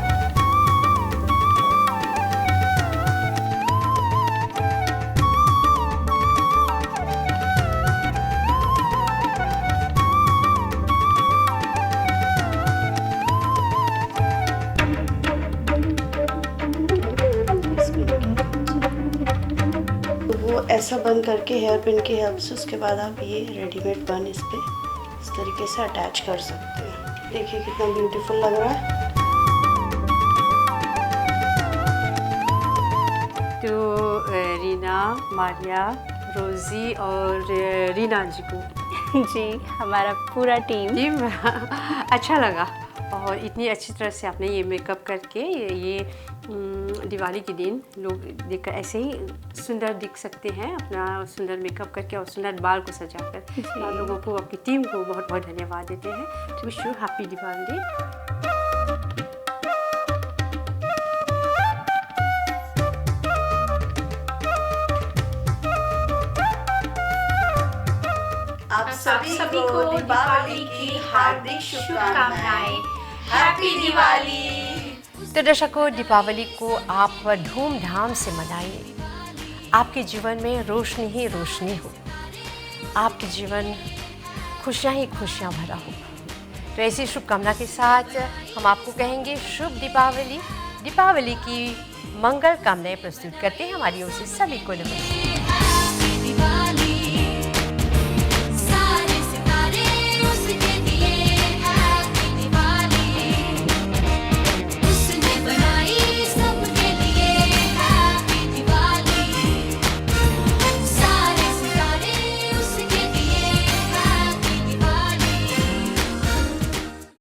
ऐसा बंद करके हेयर पिन की हेल्प से उसके बाद आप ये रेडीमेड बन इस पे इस तरीके से अटैच कर सकते हैं। देखिए कितना ब्यूटीफुल लग रहा है। तो रीना, मारिया, रोज़ी और रीना जी को जी हमारा पूरा टीम अच्छा लगा और इतनी अच्छी तरह से आपने ये मेकअप करके ये दिवाली के दिन लोग देखकर ऐसे ही सुंदर दिख सकते हैं अपना सुंदर मेकअप करके और सुंदर बाल को सजाकर। आप लोगों को, आपकी टीम को बहुत बहुत धन्यवाद देते हैं। Wish you happy Diwali. आप सभी को दीपावली की हार्दिक शुभकामनाएं। हैप्पी दिवाली। तो दर्शकों, दीपावली को आप धूमधाम से मनाइए। आपके जीवन में रोशनी ही रोशनी हो, आपके जीवन खुशियाँ ही खुशियाँ भरा हो। तो ऐसी शुभकामना के साथ हम आपको कहेंगे शुभ दीपावली। दीपावली की मंगल कामनाएं प्रस्तुत करते हैं हमारी ओर से सभी को नमस्कार।